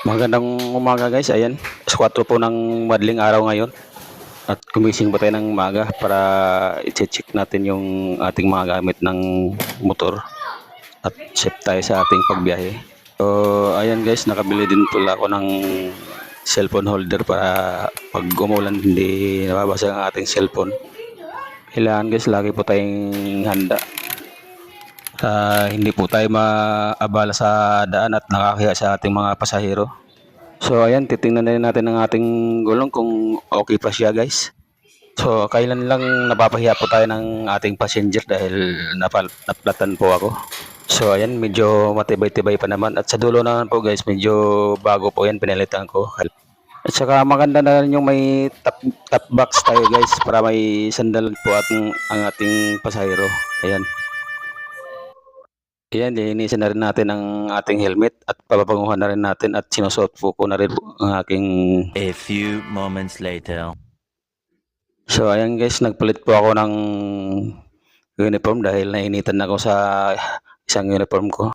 Magandang umaga guys, ayan. Alas 4 po ng madaling araw ngayon. At gumising pa tayo ng umaga para i-check natin yung ating mga gamit ng motor. At safe tayo sa ating pagbiyahe. So ayan guys, nakabili din pala ako ng cellphone holder para pag umulan hindi nababasa ang ating cellphone. Kailangan guys, lagi po tayong handa. Hindi po tayo maabala sa daan at nakakahiya sa ating mga pasahero. So ayan, titingnan na rin natin ang ating gulong kung okay pa siya guys. So kailan lang napapahiya po tayo ng ating passenger dahil naplatan po ako. So ayan, medyo matibay-tibay pa naman. At sa dulo naman po guys, medyo bago po yan, pinalitan ko. At saka maganda na rin yung may top box tayo guys para may sandal po ang ating pasahero. Ayan. Ayan, linisin na rin natin ang ating helmet at papabanguhan na rin natin at sinusuot po ko na rin ang aking... A few moments later. So ayan guys, nagpalit po ako ng uniform dahil nainitan ako sa isang uniform ko.